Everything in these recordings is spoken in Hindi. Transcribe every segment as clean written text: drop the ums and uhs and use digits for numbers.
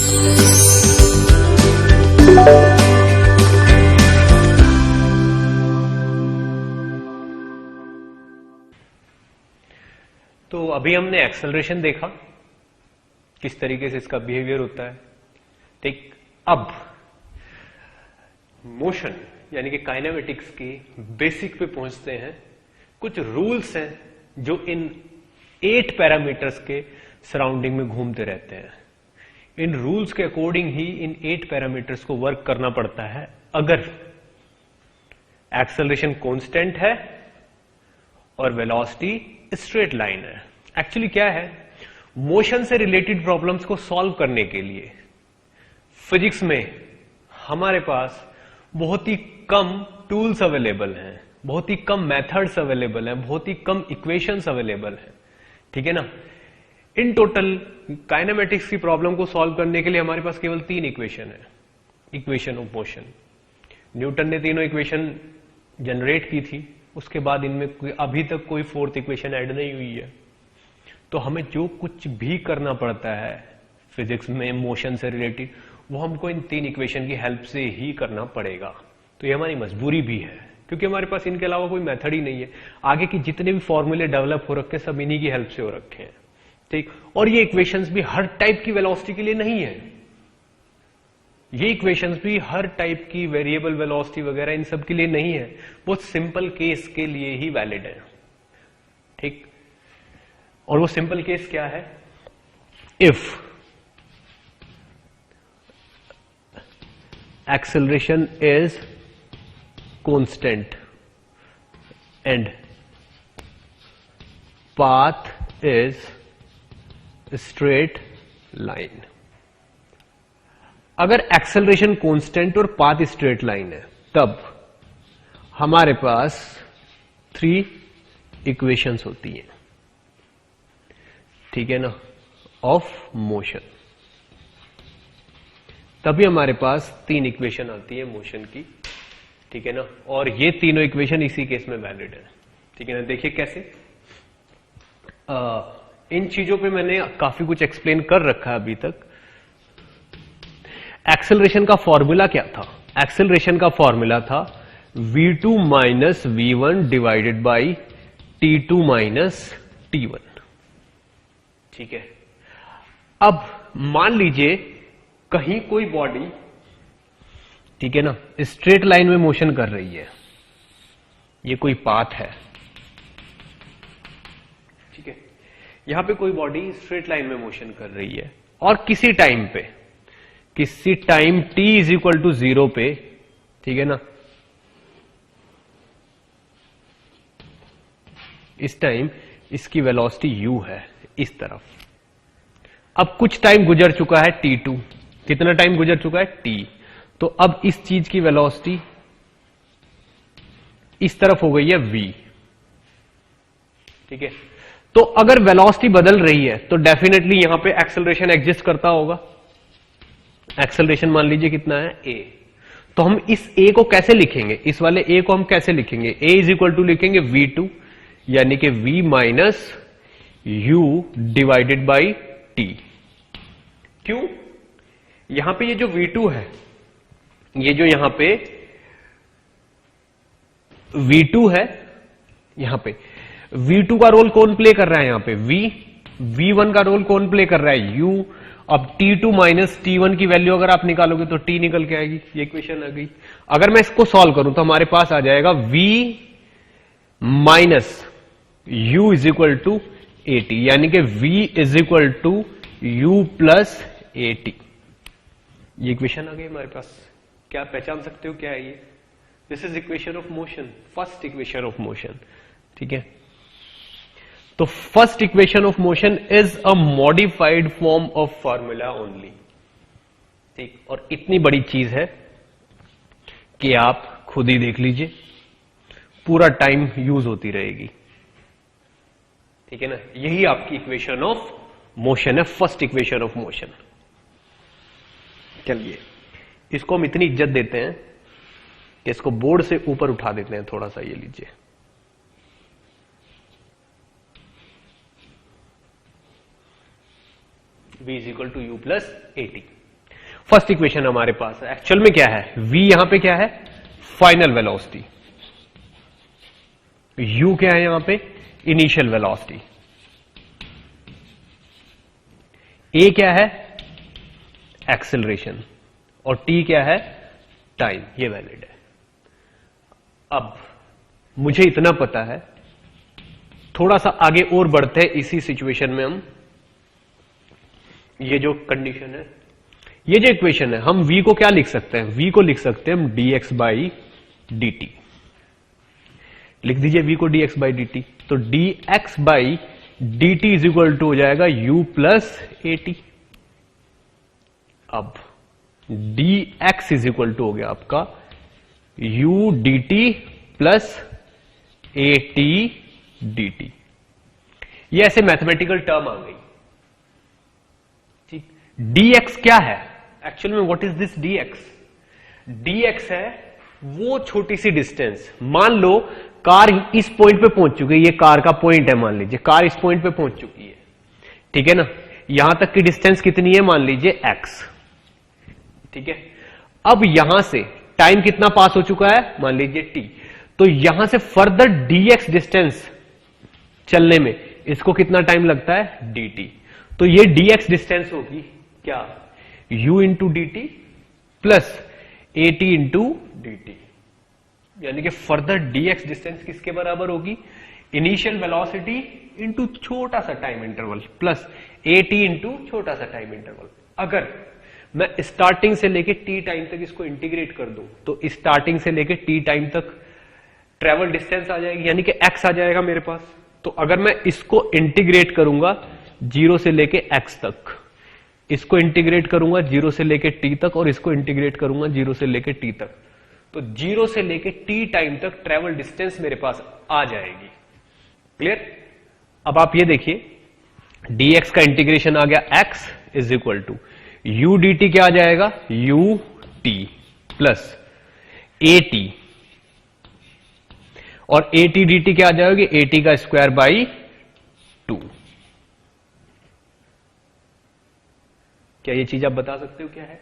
तो अभी हमने एक्सेलरेशन देखा, किस तरीके से इसका बिहेवियर होता है। ठीक, अब मोशन यानी कि काइनेमेटिक्स की बेसिक पे पहुंचते हैं। कुछ रूल्स हैं जो इन 8 पैरामीटर्स के सराउंडिंग में घूमते रहते हैं। इन रूल्स के अकॉर्डिंग ही इन 8 पैरामीटर्स को वर्क करना पड़ता है। अगर एक्सेलरेशन कांस्टेंट है और वेलोसिटी स्ट्रेट लाइन है। एक्चुअली क्या है, मोशन से रिलेटेड प्रॉब्लम्स को सॉल्व करने के लिए फिजिक्स में हमारे पास बहुत ही कम टूल्स अवेलेबल हैं, बहुत ही कम मेथड्स अवेलेबल हैं, बहुत ही कम इक्वेशंस अवेलेबल हैं। ठीक है ना। इन टोटल काइनेमेटिक्स की प्रॉब्लम को सॉल्व करने के लिए हमारे पास केवल 3 इक्वेशन है, इक्वेशन ऑफ मोशन। न्यूटन ने तीनों इक्वेशन जनरेट की थी, उसके बाद इनमें अभी तक कोई 4th इक्वेशन ऐड नहीं हुई है। तो हमें जो कुछ भी करना पड़ता है फिजिक्स में मोशन से रिलेटेड, वो हमको इन 3 इक्वेशन की हेल्प से ही करना पड़ेगा। तो ये हमारी मजबूरी भी है, क्योंकि हमारे पास इनके अलावा कोई मेथड ही नहीं है। आगे की जितने भी फॉर्मूले डेवलप हो रखे हैं सब इन्हीं की हेल्प से हो रखे हैं। ठीक, और ये इक्वेशंस भी हर टाइप की वेलोसिटी के लिए नहीं है। ये इक्वेशंस भी हर टाइप की वेरिएबल वेलोसिटी वगैरह इन सब के लिए नहीं है, बहुत सिंपल केस के लिए ही वैलिड है। ठीक, और वो सिंपल केस क्या है, if acceleration is constant and path is straight line। अगर एक्सेलरेशन कांस्टेंट और पाथ स्ट्रेट लाइन है तब हमारे पास 3 इक्वेशंस होती हैं। ठीक है ना, ऑफ मोशन। तभी हमारे पास 3 इक्वेशन आती है मोशन की। ठीक है ना, और ये तीनों इक्वेशन इसी केस में वैलिड है। ठीक है ना। देखिए कैसे, इन चीजों पे मैंने काफी कुछ एक्सप्लेन कर रखा है अभी तक। एक्सेलरेशन का फॉर्मूला क्या था, एक्सेलरेशन का फॉर्मूला था v2 minus v1 divided by t2 minus t1। ठीक है, अब मान लीजिए कहीं कोई बॉडी, ठीक है ना, स्ट्रेट लाइन में मोशन कर रही है, ये कोई पाथ है। ठीक है, यहां पे कोई बॉडी स्ट्रेट लाइन में मोशन कर रही है और किसी time t is equal to 0 पे, ठीक है ना, इस टाइम इसकी वेलोसिटी u है इस तरफ। अब कुछ टाइम गुजर चुका है t2, कितना टाइम गुजर चुका है t, तो अब इस चीज की वेलोसिटी इस तरफ हो गई है v। ठीक है, तो अगर वेलोसिटी बदल रही है तो डेफिनेटली यहां पे एक्सेलरेशन एग्जिस्ट करता होगा। एक्सेलरेशन मान लीजिए कितना है a, तो हम इस a को कैसे लिखेंगे, इस वाले a को हम कैसे लिखेंगे, a इज इक्वल टू लिखेंगे v2 यानी कि v minus u divided by t। क्यों, यहां पे ये जो v2 है, ये जो यहां पे v2 है, यहां पे v2 का रोल कौन प्ले कर रहा है, यहां पे v1 का रोल कौन प्ले कर रहा है, u। अब t2 माइनस t1 की वैल्यू अगर आप निकालोगे तो t निकल के आएगी, ये इक्वेशन आ गई। अगर मैं इसको सॉल्व करूं तो हमारे पास आ जाएगा v minus u is equal to 80, यानी कि v is equal to u plus 80। ये इक्वेशन आ गई हमारे पास। क्या आप पहचान सकते हो क्या है ये, this is equation of motion, first equation of motion. ठीक है, तो first equation of motion is a modified form of formula only. ठीक, और इतनी बड़ी चीज है कि आप खुद ही देख लीजिए, पूरा टाइम यूज होती रहेगी। ठीक है ना, यही आपकी इक्वेशन ऑफ मोशन है, फर्स्ट इक्वेशन ऑफ मोशन। चलिए, इसको हम इतनी इज्जत देते हैं कि इसको बोर्ड से ऊपर उठा देते हैं थोड़ा सा। ये लीजिए, v is equal to u plus 80। First equation हमारे पास है, एक्चुअल में क्या है, v यहां पे क्या है, फाइनल वेलोसिटी, u क्या है यहां पे, इनिशियल वेलोसिटी, a क्या है, एक्सेलरेशन, और t क्या है, टाइम, ये वैलिड है। अब मुझे इतना पता है, थोड़ा सा आगे और बढ़ते हैं इसी सिचुएशन में हम, ये जो कंडीशन है, ये जो इक्वेशन है, हम v को क्या लिख सकते हैं, v को लिख सकते हैं हम dx बाई dt, लिख दीजिए v को dx बाई dt, तो dx by dt is equal to हो जाएगा u प्लस at। अब dx इज इक्वल टू हो गया आपका u dt plus at dt, ये ऐसे मैथमेटिकल टर्म आ गई, ठीक। dx क्या है एक्चुअल में, what is this dx, dx है वो छोटी सी डिस्टेंस, मान लो कार इस पॉइंट पे पहुंच चुकी है, ये कार का पॉइंट है, मान लीजिए कार इस पॉइंट पे पहुंच चुकी है, ठीक है ना, यहां तक की डिस्टेंस कितनी है, मान लीजिए x, ठीक है। अब यहां से टाइम कितना पास हो चुका है, मान लीजिए t, तो यहां से फर्दर dx डिस्टेंस चलने में इसको कितना टाइम लगता है, dt, तो ये dx डिस्टेंस होगी क्या, u into D T plus a T into D T, यानी कि फर्दर dx डिस्टेंस किसके बराबर होगी, इनिशियल वेलोसिटी इंटू छोटा सा time interval plus a T into छोटा सा टाइम इंटरवल। अगर मैं स्टार्टिंग से लेके टी टाइम तक इसको इंटीग्रेट कर दूं, तो स्टार्टिंग से लेके टी टाइम तक ट्रेवल डिस्टेंस आ जाएगी, यानी कि x आ जाएगा मेरे पास। तो अगर मैं इसको इंटीग्रेट करूंगा 0 से लेके x तक, इसको इंटीग्रेट करूंगा 0 से लेके t तक, और इसको इंटीग्रेट करूंगा 0 से लेके t तक, तो 0 से लेके t टाइम तक ट्रेवल डिस्टेंस मेरे पास आ जाएगी। क्लियर? अब आप ये देखिए dx का इंटीग्रेशन आ गया x is equal to u dt क्या आ जाएगा, u t plus a t, और a t dt क्या आ जाएगी, a t का स्क्वायर बाई 2। क्या ये चीज आप बता सकते हो क्या है?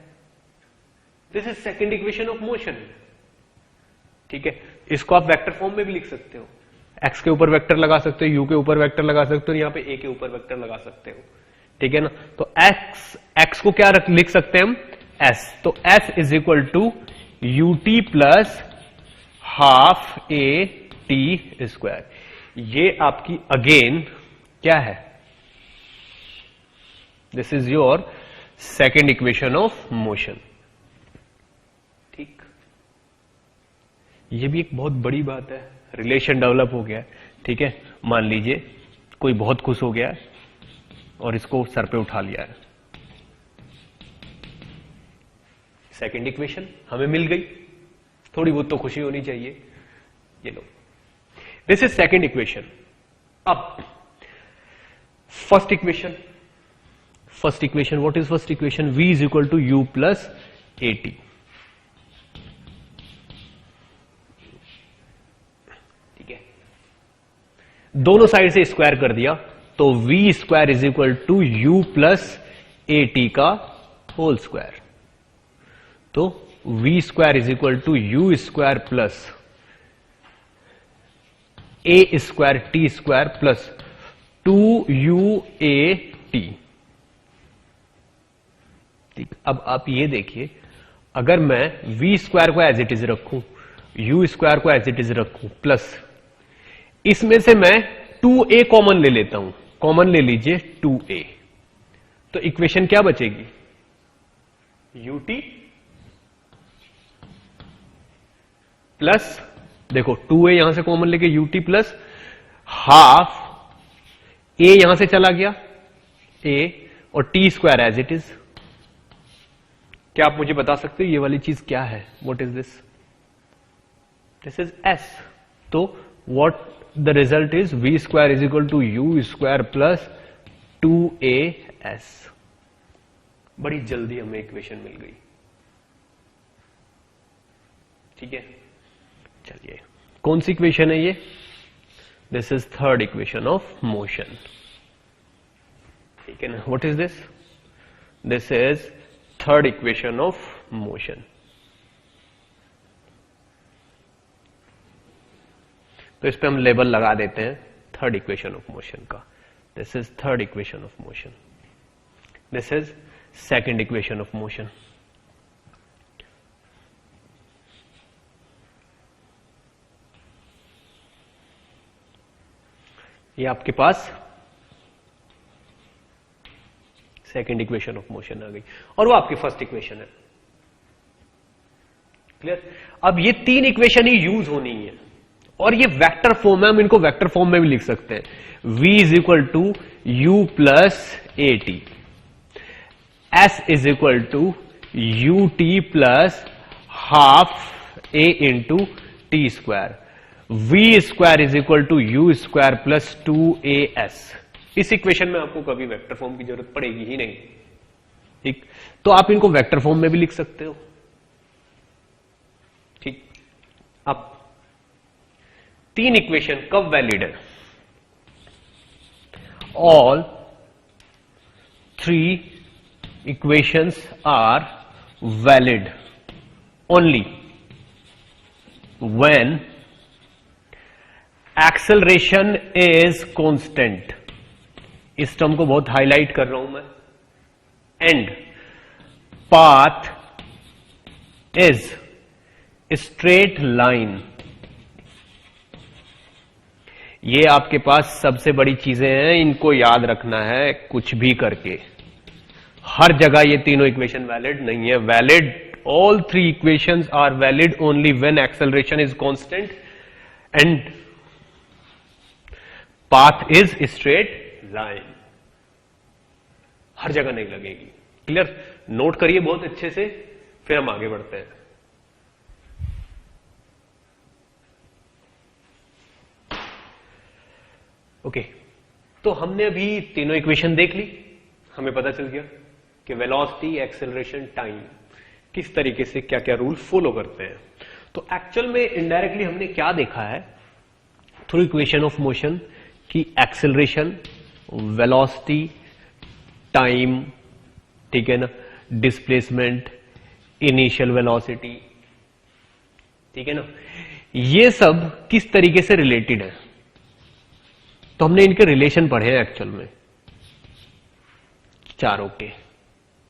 This is second equation of motion, ठीक है। इसको आप वेक्टर फॉर्म में भी लिख सकते हो, x के ऊपर वेक्टर लगा सकते हो, u के ऊपर वेक्टर लगा सकते हो, यहां पे a के ऊपर वेक्टर लगा सकते हो, ठीक है ना। तो x को क्या लिख सकते हैं हम, s, तो s is equal to U T plus half A T square, ये आपकी अगेन क्या है, this is your second equation of motion, ठीक। ये भी एक बहुत बड़ी बात है, रिलेशन डेवलप हो गया है, ठीक है। मान लीजिए कोई बहुत खुश हो गया है और इसको सर पे उठा लिया है, सेकेंड इक्वेशन हमें मिल गई, थोड़ी बहुत तो खुशी होनी चाहिए। ये लो, दिस इज सेकेंड इक्वेशन। अब first equation, first equation what is first equation, v is equal to u plus a t, ठीक है। दोनों साइड से स्क्वायर कर दिया, तो v square is equal to u plus a t का होल स्क्वायर, तो v square is equal to u square plus a square t square plus 2uat, ठीक। अब आप ये देखिए, अगर मैं v स्क्वायर को एज इट इज रखूं, u स्क्वायर को एज इट इज रखूं, प्लस इसमें से मैं 2a कॉमन ले लेता हूं, कॉमन ले लीजिए 2a, तो इक्वेशन क्या बचेगी, ut प्लस, देखो 2a यहां से कॉमन लेके ut प्लस हाफ a यहां से चला गया a, और t square as it is. क्या आप मुझे बता सकते हो ये वाली चीज क्या है, what is this, this is s, तो what the result is v square is equal to u square plus 2as। बड़ी जल्दी हमें इक्वेशन मिल गई, ठीक है। चलिए कौन सी इक्वेशन है ये, this is third equation of motion, ठीक है ना। What is this, this is third equation of motion. तो इस पे हम लेबल लगा देते हैं थर्ड इक्वेशन ऑफ मोशन का। This is third equation of motion, this is second equation of motion. ये आपके पास सेकंड इक्वेशन ऑफ मोशन आ गई और वो आपकी फर्स्ट इक्वेशन है। क्लियर? अब ये तीन इक्वेशन ही यूज होनी है और ये वेक्टर फॉर्म है, हम इनको वेक्टर फॉर्म में भी लिख सकते हैं। v is equal to u plus a t, s is equal to U T plus half a into t square, v square is equal to u square plus 2as। इस इक्वेशन में आपको कभी वेक्टर फॉर्म की जरूरत पड़ेगी ही नहीं। ठीक, तो आप इनको वेक्टर फॉर्म में भी लिख सकते हो। ठीक, अब तीन इक्वेशन कब वैलिड है? All three equations are valid only when acceleration is constant. इस टर्म को बहुत हाईलाइट कर रहा हूं मैं। And path is straight line. ये आपके पास सबसे बड़ी चीजें हैं, इनको याद रखना है कुछ भी करके। हर जगह ये तीनों इक्वेशन वैलिड नहीं है। Valid, all three equations are valid only when acceleration is constant and path is straight line. हर जगह नहीं लगेगी। क्लियर? नोट करिए बहुत अच्छे से, फिर हम आगे बढ़ते हैं। ओके, तो हमने अभी तीनों इक्वेशन देख ली। हमें पता चल गया कि वेलोसिटी, एक्सेलरेशन, टाइम किस तरीके से क्या क्या रूल फॉलो करते हैं। तो एक्चुअल में इनडायरेक्टली हमने क्या देखा है थ्रू इक्वेशन ऑफ मोशन कि एक्सेलरेशन, वेलोसिटी, टाइम, ठीक है ना, डिस्प्लेसमेंट, इनिशियल वेलोसिटी, ठीक है ना, ये सब किस तरीके से रिलेटेड है। तो हमने इनके रिलेशन पढ़े हैं एक्चुअल में चारों के।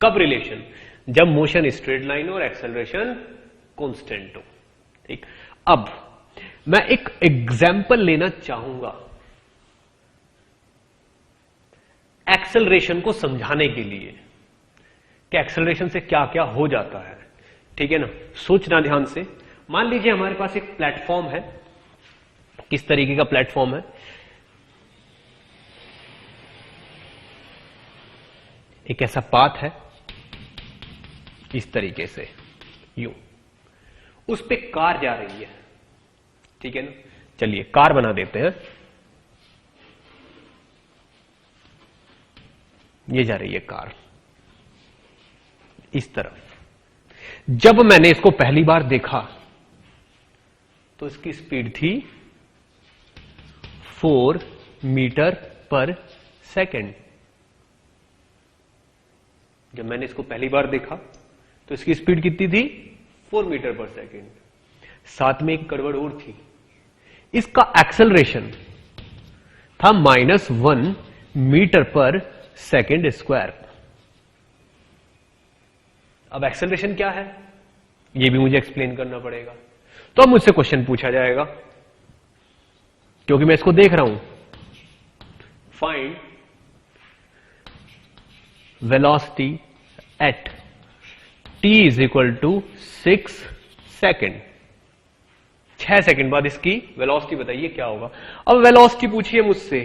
कब रिलेशन? जब मोशन स्ट्रेट लाइन और एक्सेलरेशन कांस्टेंट हो। ठीक, अब मैं एक एग्जाम्पल लेना चाहूंगा एक्सेलरेशन को समझाने के लिए कि एक्सेलरेशन से क्या क्या हो जाता है। ठीक है ना, सोचना ध्यान से। मान लीजिए हमारे पास एक प्लेटफॉर्म है। किस तरीके का प्लेटफॉर्म है? एक ऐसा पाथ है इस तरीके से, यूं, उस पे कार जा रही है। ठीक है ना, चलिए कार बना देते हैं। ये जा रही है कार इस तरफ। जब मैंने इसको पहली बार देखा तो इसकी स्पीड थी 4 मीटर पर सेकेंड। जब मैंने इसको पहली बार देखा तो इसकी स्पीड कितनी थी? 4 मीटर पर सेकेंड। साथ में एक गड़बड़ और थी, इसका एक्सेलरेशन था -1 मीटर पर सेकेंड स्क्वायर। अब एक्सेलरेशन क्या है ये भी मुझे एक्सप्लेन करना पड़ेगा। तो अब मुझसे क्वेश्चन पूछा जाएगा, क्योंकि मैं इसको देख रहा हूं, find velocity at t is equal to 6 second. 6 second बाद इसकी वेलोसिटी बताइए क्या होगा। अब वेलोसिटी पूछिए मुझसे,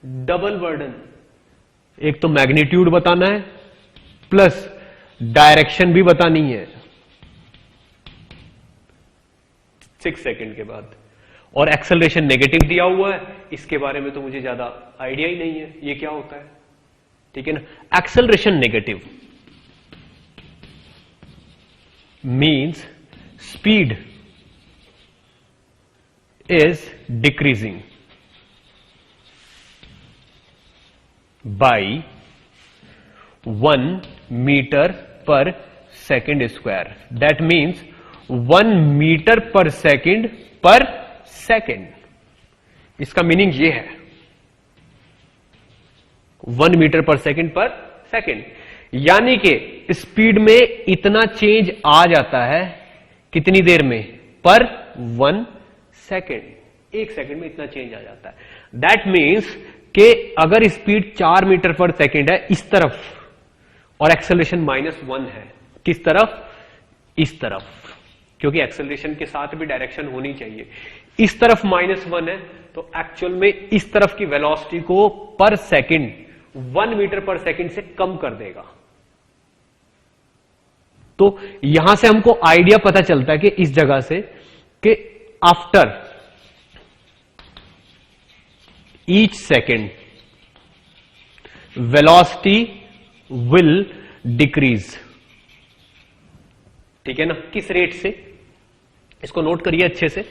डबल बर्डन, एक तो मैग्नीट्यूड बताना है प्लस डायरेक्शन भी बतानी है 6 सेकेंड के बाद। और एक्सेलरेशन नेगेटिव दिया हुआ है, इसके बारे में तो मुझे ज्यादा आइडिया ही नहीं है ये क्या होता है। ठीक है ना, acceleration negative means speed is decreasing by 1 metre per second square. That means 1 metre per second इसका मीनिंग ये है, 1 मीटर पर सेकेंड, यानी कि स्पीड में इतना चेंज आ जाता है कितनी देर में, पर 1 सेकेंड, 1 सेकेंड में इतना चेंज आ जाता है। दैट मीन्स कि अगर स्पीड 4 मीटर पर सेकेंड है इस तरफ और एक्सेलरेशन -1 है, किस तरफ, इस तरफ, क्योंकि एक्सेलरेशन के साथ भी डायरेक्शन होनी चाहिए, इस तरफ -1 है, तो एक्चुअल में इस तरफ की वेलोसिटी को पर सेकेंड 1 मीटर पर सेकेंड से कम कर देगा। तो यहां से हमको आइडिया पता चलता है कि इस जगह से कि after each second velocity will decrease. ठीक है ना, किस रेट से, इसको नोट करिए अच्छे से।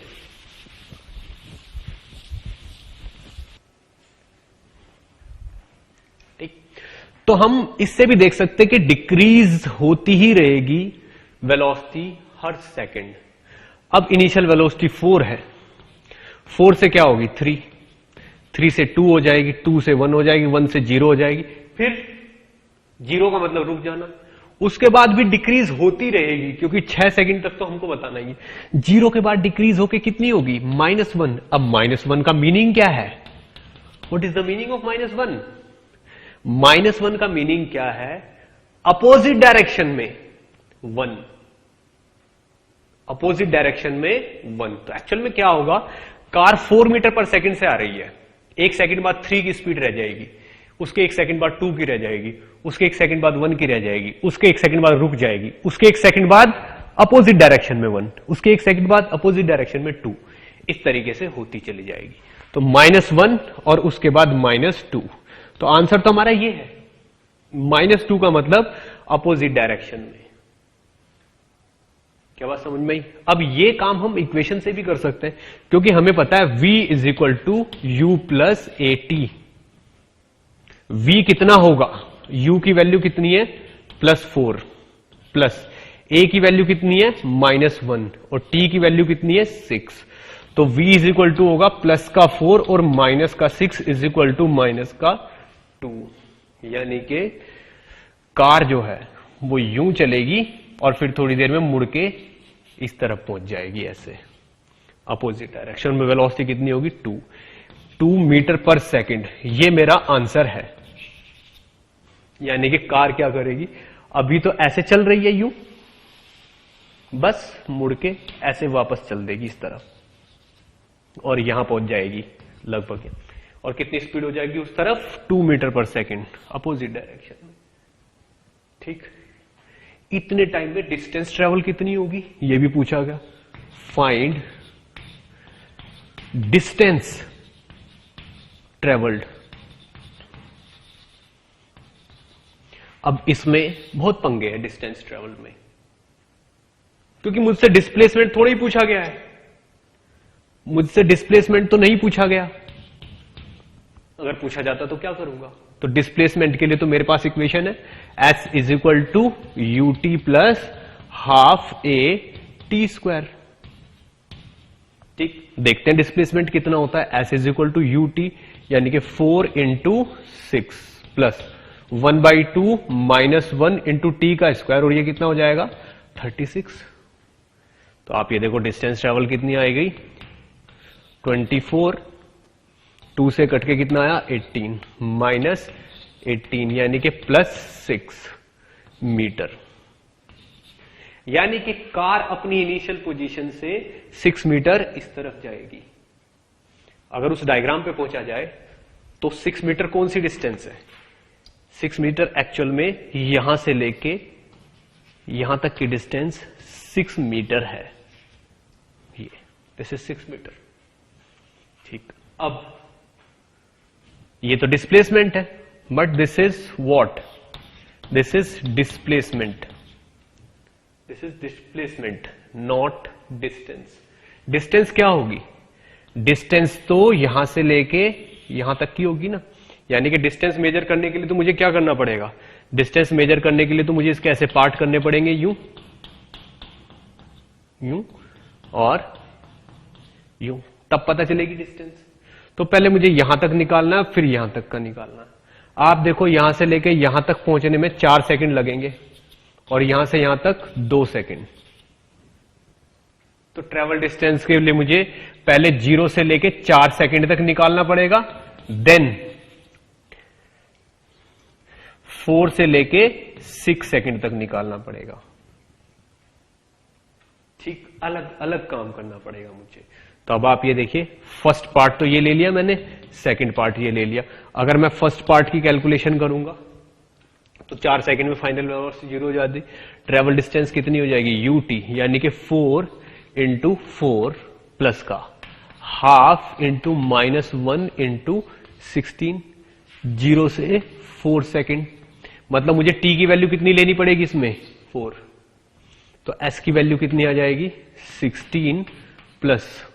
ठीक, तो हम इससे भी देख सकते हैं कि डिक्रीज होती ही रहेगी वेलोसिटी हर सेकंड। अब इनिशियल वेलोसिटी 4 है, 4 से क्या होगी 3 से 2 हो जाएगी, 2 से 1 हो जाएगी, 1 से 0 हो जाएगी, फिर 0 का मतलब रुक जाना, उसके बाद भी डिक्रीज होती रहेगी क्योंकि 6 सेकंड तक तो हमको बताना ही है। 0 के बाद डिक्रीज होके कितनी होगी, -1। अब -1 का मीनिंग क्या है, what is the meaning of -1? -1 का मीनिंग क्या है, अपोजिट डायरेक्शन में 1, अपोजिट डायरेक्शन में 1। तो एक्चुअल में क्या होगा, कार 4 मीटर पर सेकंड से आ रही है, 1 सेकंड बाद 3 की स्पीड रह जाएगी, उसके 1 सेकंड बाद 2 की रह जाएगी, उसके 1 सेकंड बाद 1 की रह जाएगी, उसके 1 सेकंड बाद रुक जाएगी, उसके 1 सेकंड बाद अपोजिट डायरेक्शन में 1, उसके 1 सेकंड बाद अपोजिट डायरेक्शन में 2, इस तरीके से होती चली जाएगी। तो -1 और उसके बाद -2, तो आंसर तो हमारा ये है, -2 का मतलब अपोजिट डायरेक्शन में। क्या बात समझ में आई? अब ये काम हम इक्वेशन से भी कर सकते हैं क्योंकि हमें पता है v = u + at। v कितना होगा, u की वैल्यू कितनी है +4, प्लस a की वैल्यू कितनी है -1 और t की वैल्यू कितनी है 6। तो v = होगा +4 और -6 = -2, यानी कि कार जो है वो यूं चलेगी और फिर थोड़ी देर में मुड़ के इस तरफ पहुंच जाएगी, ऐसे अपोजिट डायरेक्शन में। वेलोसिटी कितनी होगी 2 मीटर पर सेकंड, ये मेरा आंसर है। यानी कि कार क्या करेगी, अभी तो ऐसे चल रही है यूं, बस मुड़ के ऐसे वापस चल देगी इस तरफ और यहां पहुंच जाएगी लगभग, और कितनी स्पीड हो जाएगी उस तरफ, 2 मीटर पर सेकंड अपोजिट डायरेक्शन में। ठीक, इतने टाइम में डिस्टेंस ट्रेवल कितनी होगी ये भी पूछा गया। Find distance travelled. अब इसमें बहुत पंगे हैं डिस्टेंस ट्रेवल में, क्योंकि मुझसे डिस्प्लेसमेंट थोड़ा ही पूछा गया है, मुझसे डिस्प्लेसमेंट तो नहीं पूछा गया। अगर पूछा जाता तो क्या करूंगा, तो डिस्प्लेसमेंट के लिए तो मेरे पास इक्वेशन है s = ut + ½ a t²। ठीक, देखते हैं डिस्प्लेसमेंट कितना होता है। s = ut यानी कि 4 × 6 प्लस 1/2 - 1 × t², और ये कितना हो जाएगा 36। तो आप ये देखो डिस्टेंस ट्रेवल कितनी आई गई 24, 2 से कट के कितना आया 18 -18 यानी कि +6 मीटर। यानी कि कार अपनी इनिशियल पोजीशन से 6 मीटर इस तरफ जाएगी। अगर उस डायग्राम पे पहुंचा जाए तो 6 मीटर कौन सी डिस्टेंस है, 6 मीटर एक्चुअल में यहां से लेके यहां तक की डिस्टेंस 6 मीटर है, ये दिस इज 6 मीटर। ठीक, अब ये तो डिस्प्लेसमेंट है, but this is what, this is displacement, this is displacement not distance. Distance क्या होगी, डिस्टेंस तो यहां से लेके यहां तक की होगी ना, यानी कि डिस्टेंस मेजर करने के लिए तो मुझे क्या करना पड़ेगा, डिस्टेंस मेजर करने के लिए तो मुझे इसके ऐसे पार्ट करने पड़ेंगे, यूं यूं और यूं, तब पता चलेगी डिस्टेंस। तो पहले मुझे यहां तक निकालना है, फिर यहां तक का निकालना है। आप देखो यहां से लेके यहां तक पहुंचने में 4 सेकंड लगेंगे और यहां से यहां तक 2 सेकंड। तो ट्रेवल डिस्टेंस के लिए मुझे पहले 0 से लेके 4 सेकंड तक निकालना पड़ेगा, देन 4 से लेके 6 सेकंड तक निकालना पड़ेगा। ठीक, अलग अलग काम करना पड़ेगा मुझे। तो अब आप ये देखिए, फर्स्ट पार्ट तो ये ले लिया मैंने, सेकंड पार्ट ये ले लिया। अगर मैं फर्स्ट पार्ट की कैलकुलेशन करूंगा तो 4 सेकंड में फाइनल वेलोसिटी 0 हो जाती। ट्रेवल डिस्टेंस कितनी हो जाएगी, यूटी, यानी कि 4 इंटू 4 प्लस का हाफ इंटू -1 इंटू 16, 0 से 4 सेकंड। मतलब मुझे टी की वैल्यू कितनी लेनी पड़ेगी इसमें, 4। तो एस की वैल्यू कितनी आ जाएगी, 16 प्लस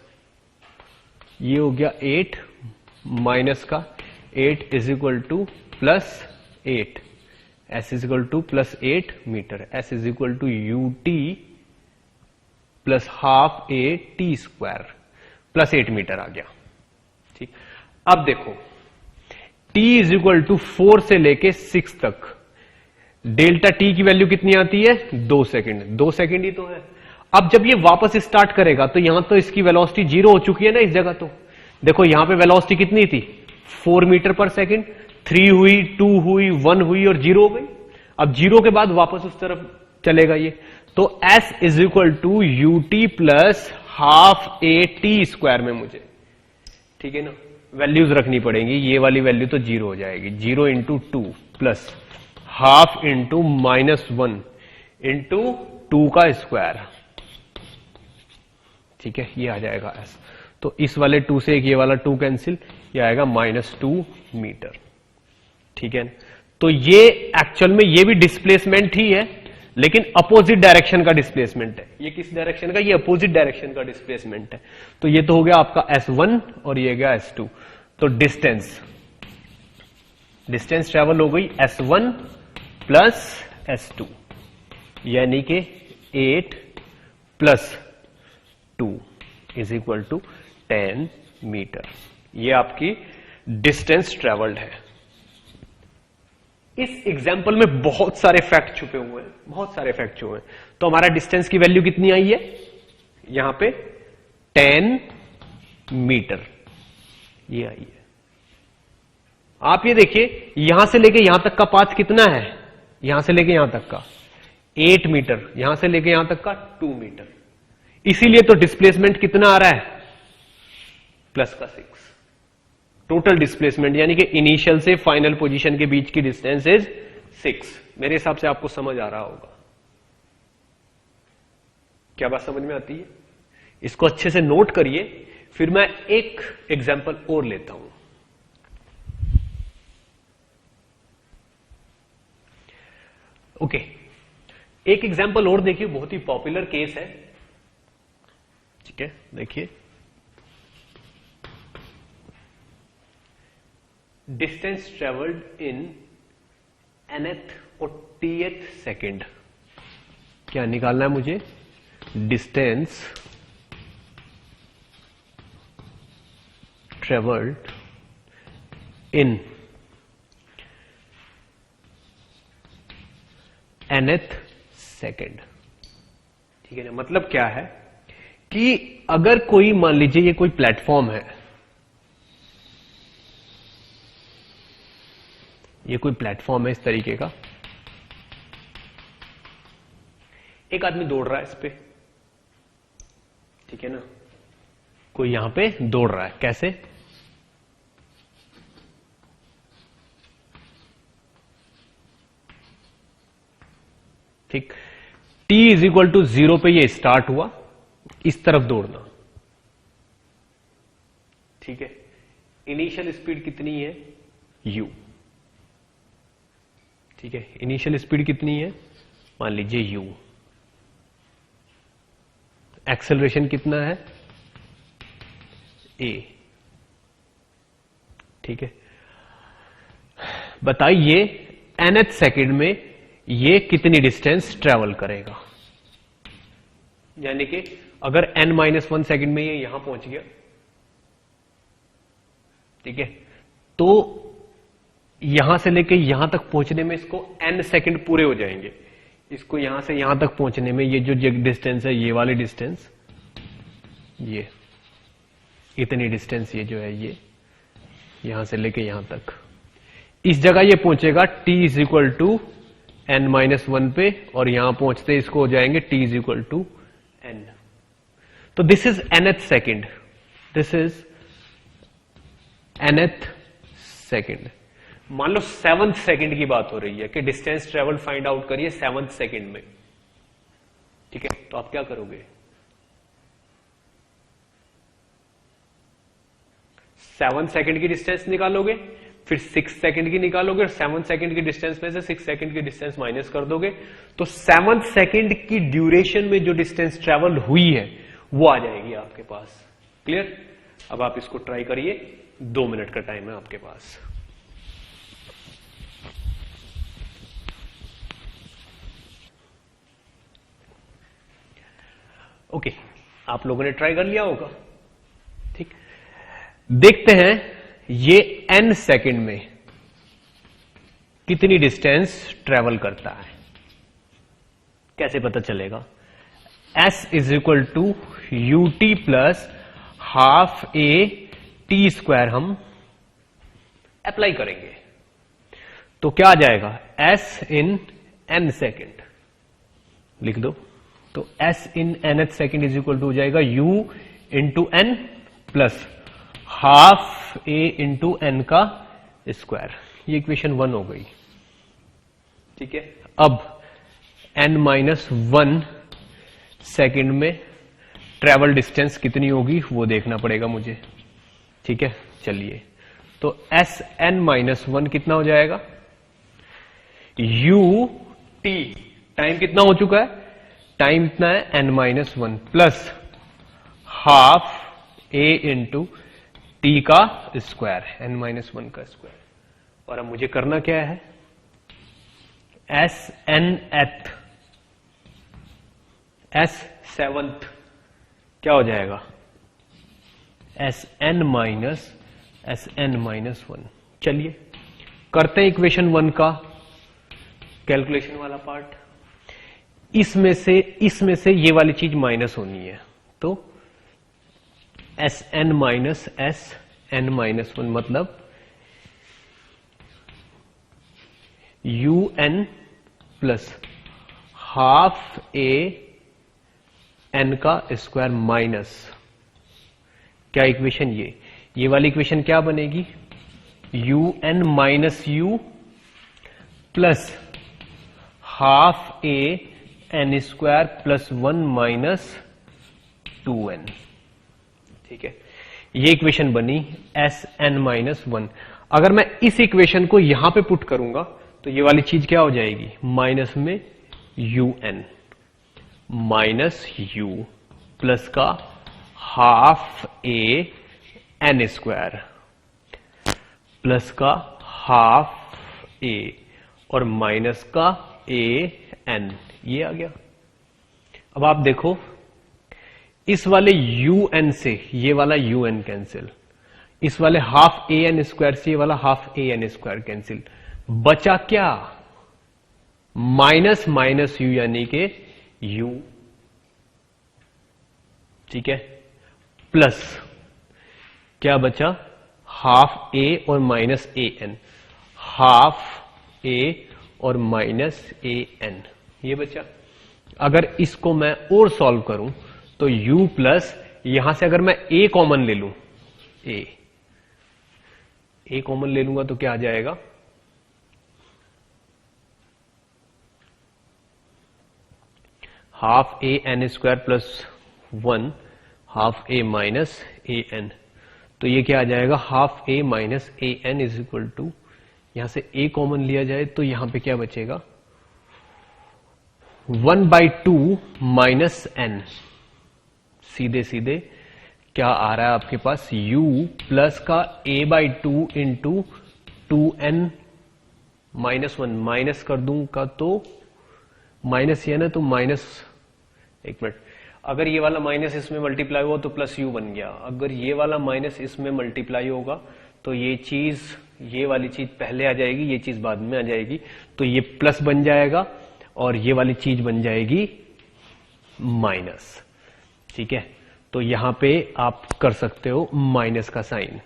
ये हो गया 8 माइनस का 8 is equal to plus 8, S is equal to plus 8 metre, S is equal to U T plus half A T square plus 8 metre आ गया। ठीक, अब देखो t इज इक्वल टू 4 से लेके 6 तक डेल्टा टी की वैल्यू कितनी आती है, 2 सेकंड। 2 सेकंड ही तो है। अब जब ये वापस स्टार्ट करेगा तो यहां तो इसकी वेलोसिटी 0 हो चुकी है ना इस जगह। तो देखो यहां पे वेलोसिटी कितनी थी, 4 मीटर पर सेकंड, 3 हुई, 2 हुई, 1 हुई और 0 हो गई। अब 0 के बाद वापस उस तरफ चलेगा ये। तो s is equal to U T plus half A T square में मुझे, ठीक है ना, वैल्यूज रखनी पड़ेंगी। ये वाली वैल्यू तो 0 हो जाएगी, 0 into 2 plus half into -1 into 2 का स्क्वायर। ठीक है, ये आ जाएगा s। तो इस वाले 2 से एक ये वाला 2 कैंसिल, ये आएगा -2 मीटर। ठीक है, तो ये एक्चुअल में ये भी डिस्प्लेसमेंट ही है, लेकिन अपोजिट डायरेक्शन का डिस्प्लेसमेंट है। ये किस डायरेक्शन का, ये अपोजिट डायरेक्शन का डिस्प्लेसमेंट है। तो ये तो हो गया आपका S1 और ये गया S2। तो डिस्टेंस ट्रेवल हो गई S1 प्लस S2, यानी कि 8 plus 2 is equal to 10 metre. ये आपकी डिस्टेंस ट्रेवल्ड है। इस एग्जाम्पल में बहुत सारे फैक्ट छुपे हुए हैं, बहुत सारे फैक्ट छुपे हैं। तो हमारा डिस्टेंस की वैल्यू कितनी आई है यहां पे, 10 मीटर ये आई है। आप ये देखिए यहां से लेके यहां तक का पाथ कितना है, यहां से लेके यहां तक का 8 मीटर, यहां से लेके यहां तक का 2 मीटर। इसीलिए तो डिस्प्लेसमेंट कितना आ रहा है, प्लस का 6। टोटल डिस्प्लेसमेंट यानी कि इनिशियल से फाइनल पोजीशन के बीच की डिस्टेंस इज 6। मेरे हिसाब से आपको समझ आ रहा होगा। क्या बात समझ में आती है? इसको अच्छे से नोट करिए, फिर मैं एक एग्जांपल और लेता हूं। ओके, एक एग्जांपल और देखिए, बहुत ही पॉपुलर केस है। ठीक है, देखिए डिस्टेंस ट्रेवल्ड इन nth और tth सेकेंड। क्या निकालना है मुझे, distance travelled in nth second. ठीक है ना, मतलब क्या है कि अगर कोई मान लीजिए ये कोई प्लेटफॉर्म है, ये कोई प्लेटफॉर्म है इस तरीके का, एक आदमी दौड़ रहा है इस पे, ठीक है ना, कोई यहां पे दौड़ रहा है, कैसे, ठीक, t इज इक्वल टू 0 पे ये स्टार्ट हुआ, इस तरफ दौड़ना। ठीक है, इनिशियल स्पीड कितनी है, u। ठीक है, इनिशियल स्पीड कितनी है, मान लीजिए u। एक्सेलरेशन कितना है, a। ठीक है, बताइए nth सेकंड में ये कितनी डिस्टेंस ट्रेवल करेगा, यानी कि अगर n-1 सेकंड में ये यहां पहुंच गया, ठीक है, तो यहां से लेके यहां तक पहुंचने में इसको n सेकंड पूरे हो जाएंगे। इसको यहां से यहां तक पहुंचने में ये जो डिस्टेंस है, ये वाली डिस्टेंस, ये इतनी डिस्टेंस, ये जो है ये यहां से लेके यहां तक, इस जगह ये पहुंचेगा t is equal to n-1 पे, और यहां पहुंचते इसको हो जाएंगे t is equal to n। तो this is nth second, this is nth second. मान लो 7th सेकंड की बात हो रही है कि डिस्टेंस ट्रेवल फाइंड आउट करिए 7th सेकंड में, ठीक है, तो आप क्या करोगे, 7 सेकंड की डिस्टेंस निकालोगे, फिर 6 सेकंड की निकालोगे, और 7 सेकंड की डिस्टेंस में से 6 सेकंड की डिस्टेंस माइनस कर दोगे, तो 7 सेकंड की ड्यूरेशन में जो डिस्टेंस ट्रेवल हुई है वो आ जाएगी आपके पास। क्लियर? अब आप इसको ट्राई करिए, 2 मिनट का टाइम है आपके पास। ओके, आप लोगों ने ट्राई कर लिया होगा, ठीक। देखते हैं ये n सेकंड में कितनी डिस्टेंस ट्रेवल करता है, कैसे पता चलेगा। s is equal to U T plus half A T square हम अप्लाई करेंगे, तो क्या आ जाएगा, s इन n सेकेंड लिख दो, तो s in nth second is equal to हो जाएगा u into n plus half a into n का स्क्वायर। ये इक्वेशन 1 हो गई, ठीक है। अब n-1 सेकेंड में ट्रेवल डिस्टेंस कितनी होगी वो देखना पड़ेगा मुझे, ठीक है। चलिए, तो Sn-1 कितना हो जाएगा, ut, टाइम कितना हो चुका है, टाइम इतना है n-1 plus half a into T का स्क्वायर, n-1 का स्क्वायर। और अब मुझे करना क्या है, Snth, S7th क्या हो जाएगा, Sn-1। चलिए करते हैं इक्वेशन 1 का कैलकुलेशन वाला पार्ट। इसमें से ये वाली चीज माइनस होनी है, तो Sn माइनस Sn-1 मतलब un plus half a n का स्क्वायर माइनस क्या इक्वेशन, ये वाली इक्वेशन क्या बनेगी, un minus u plus half a n square plus 1 minus 2n, ठीक है। ये इक्वेशन बनी Sn-1। अगर मैं इस इक्वेशन को यहां पे पुट करूंगा तो ये वाली चीज क्या हो जाएगी, माइनस में un माइनस u प्लस का half a n square plus का हाफ a और माइनस का a n, ये आ गया। अब आप देखो इस वाले un से ये वाला un कैंसिल, इस वाले हाफ a n स्क्वायर से ये वाला half a n square cancel, बचा क्या, माइनस माइनस u यानी के u, ठीक है, प्लस क्या बचा, हाफ a और minus a n, half a और माइनस a n, ये बचा। अगर इसको मैं और सॉल्व करूं तो u प्लस यहां से अगर मैं a कॉमन ले लूं, a कॉमन ले लूंगा तो क्या आ जाएगा, half a n square plus 1 half a minus a n, तो ये क्या आ जाएगा, half a minus a n is equal to, यहां से a कॉमन लिया जाए तो यहां पे क्या बचेगा, 1/2 माइनस n, सीधे सीधे क्या आ रहा है आपके पास, u प्लस का a/2 इंटू 2n -1 माइनस कर दूंगा तो माइनस ये ना, तो माइनस, एक मिनट, अगर ये वाला माइनस इसमें मल्टीप्लाई हुआ तो प्लस यू बन गया, अगर ये वाला माइनस इसमें मल्टीप्लाई होगा तो ये चीज, ये वाली चीज पहले आ जाएगी, ये चीज बाद में आ जाएगी, तो ये प्लस बन जाएगा और ये वाली चीज बन जाएगी माइनस। ठीक है, तो यहां पे आप कर सकते हो माइनस का साइन।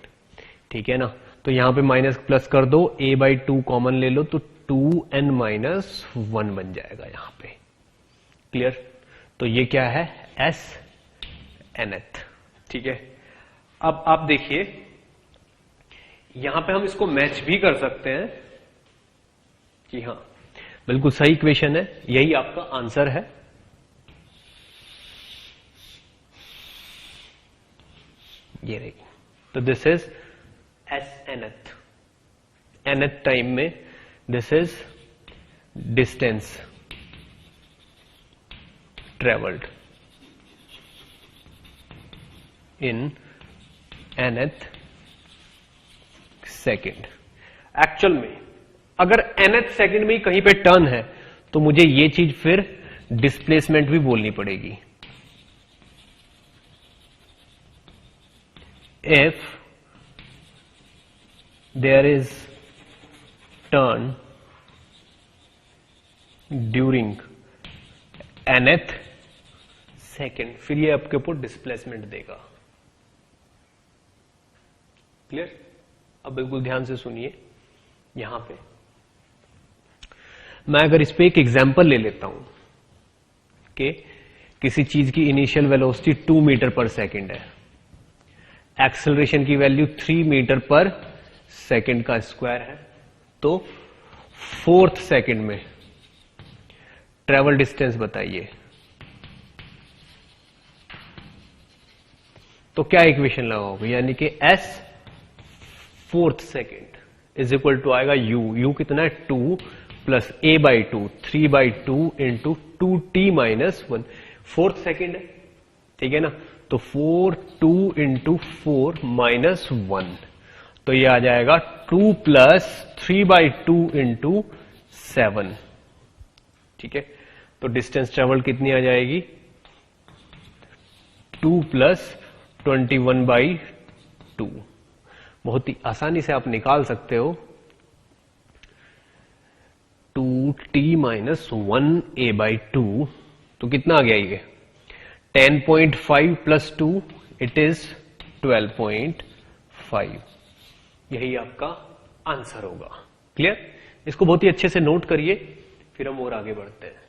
ठीक है ना, तो यहां पे माइनस प्लस कर दो, a/2 कॉमन ले लो तो 2n-1 बन जाएगा यहां पे। क्लियर? तो ये क्या है, SNth। ठीक है, अब आप देखिए यहां पे हम इसको मैच भी कर सकते हैं कि हाँ बिल्कुल सही इक्वेशन है, यही आपका आंसर है। ये रही, तो this is SNth, nth time में this is distance travelled in nth second. Actual में अगर nth सेकेंड में ही कहीं पे टर्न है तो मुझे ये चीज फिर डिस्प्लेसमेंट भी बोलनी पड़ेगी। If there is turn during nth second, फिर ये आपके ऊपर डिस्प्लेसमेंट देगा। क्लियर? अब बिल्कुल ध्यान से सुनिए, यहां पे मैं अगर इस पे एक एग्जांपल ले लेता हूं कि किसी चीज की initial velocity 2 metre per second है, एक्सेलरेशन की वैल्यू 3 मीटर पर सेकेंड का स्क्वायर है, तो 4th सेकेंड में ट्रेवल डिस्टेंस बताइए। तो क्या इक्वेशन लगाओगे, यानी कि s 4th second is equal to आएगा u कितना है 2 plus a/2 3/2 into 2t-1, 4th second है। ठीक है ना, तो 2 इंटू 4 -1, तो ये आ जाएगा 2 प्लस 3/2 इंटू 7। ठीक है, तो डिस्टेंस ट्रेवल कितनी आ जाएगी, 2 प्लस 21/2। बहुत ही आसानी से आप निकाल सकते हो, 2t-1 a/2, तो कितना आ गया ये 10.5 प्लस 2 इट इज 12.5। यही आपका आंसर होगा। क्लियर? इसको बहुत ही अच्छे से नोट करिए, फिर हम और आगे बढ़ते हैं।